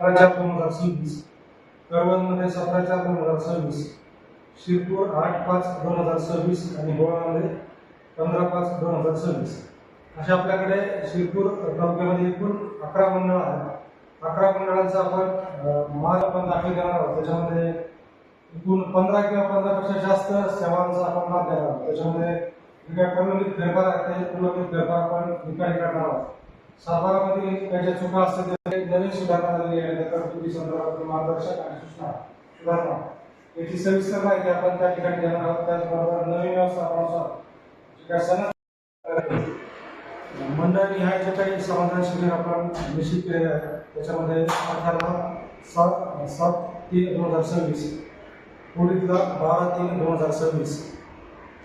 17/4/2026, करवणमध्ये 17/4/2026, शिरपूर 8/5/2026 आणि गोवामध्ये 15/5/2026 अशा आपल्याकडे शिरपूर तालुक्यामध्ये एकूण 11 मंडळ आहेत। 11 मंडळांचा आपण माल आपण दाखल देणार आहोत। त्याच्यामध्ये एकूण 15 किंवा 15पेक्षा जास्त सेवांचा आपण लाभ देणार आहोत। त्याच्यामध्ये वेगळ्या प्रलंबित फेरफार आहेत, प्रलंबित फेरफार आपण निकाली करणार आहोत। साभारामधील काही ज्या चुका असतील ते नवीन सुधारणा झालेली आहे, त्या तरतुदी संदर्भातील मार्गदर्शक आणि सूचना सुधारणा याची सविस्तर माहिती आपण त्या ठिकाणी देणार आहोत। त्याचबरोबर नवीन व्यवस्थापनानुसार जे काही सनद मंडळ निहाय जे काही समाधान शिबिर आपण निश्चित केलेले आहे, त्याच्यामध्ये 18/7/3/2026, पुढीलला 12/3/2026,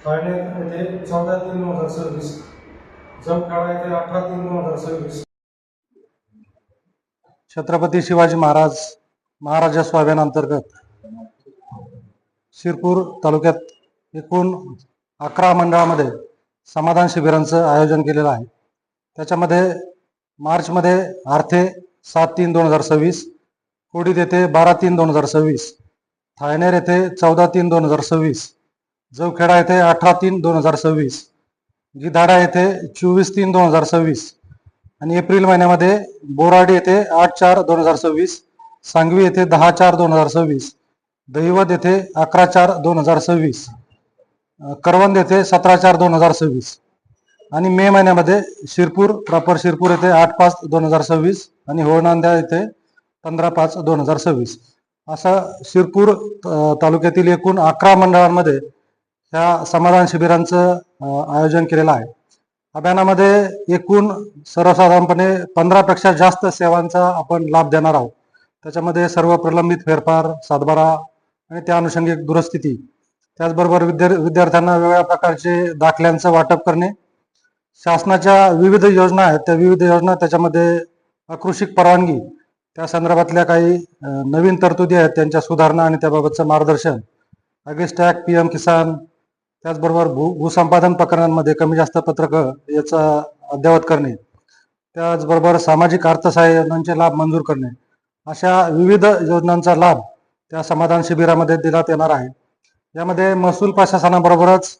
ठाणे येथे 14/3/2026, जमखेडा येथे 18/3/2026। छत्रपती शिवाजी महाराज अभियानांतर्गत शिरपूर तालुक्यात एकूण 11 मंडळामध्ये समाधान शिबिरांचं आयोजन केलेलं आहे। त्याच्यामध्ये मार्चमध्ये आर्थे 7/3/2026, कोडीत येथे 12/3/2026, थायनेर येथे 14/3/2026, जवखेडा येथे 18/3/2026, गिधाडा येथे 24/3/2026 आणि एप्रिल महिन्यामध्ये बोराडी येथे 8/4/2026, सांगवी येथे 10/4/2026, दहिवद येथे 11/4/2026, करवंद येथे 17/4/2026 आणि मे महिन्यामध्ये शिरपूर प्रॉपर शिरपूर येथे 8/5/2026 आणि होळनांद्या येथे 15/5/2026 असं शिरपूर तालुक्यातील एकूण 11 मंडळांमध्ये ह्या समाधान शिबिरांचं आयोजन केलेलं आहे। अभियानामध्ये एकूण सर्वसाधारणपणे 15पेक्षा जास्त सेवांचा आपण लाभ देणार आहोत। त्याच्यामध्ये सर्व प्रलंबित फेरफार, सातबारा आणि त्या अनुषंगिक दुरुस्ती, त्याचबरोबर विद्यार्थ्यांना वेगवेगळ्या प्रकारचे दाखल्यांचं वाटप करणे, शासनाच्या विविध योजना आहेत त्या विविध योजना, त्याच्यामध्ये अकृषिक परवानगी त्या संदर्भातल्या काही नवीन तरतुदी आहेत त्यांच्या सुधारणा आणि त्याबाबतचं मार्गदर्शन, अगेस्ट ॲक्ट, PM किसान, त्याचबरोबर भूसंपादन प्रकरणांमध्ये कमी जास्त पत्रकं याचा अद्ययावत करणे, त्याचबरोबर सामाजिक अर्थसहाय्य योजनांचे लाभ मंजूर करणे, अशा विविध योजनांचा लाभ त्या समाधान शिबिरामध्ये देण्यात येणार आहे। यामध्ये महसूल प्रशासनाबरोबरच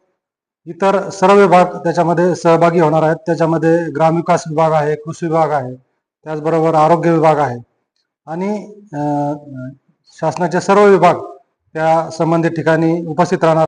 इतर सर्व विभाग त्याच्यामध्ये सहभागी होणार आहेत। त्याच्यामध्ये ग्रामविकास विभाग आहे, कृषी विभाग आहे, त्याचबरोबर आरोग्य विभाग आहे आणि शासनाचे सर्व विभाग त्या संबंधित ठिकाणी उपस्थित राहणार।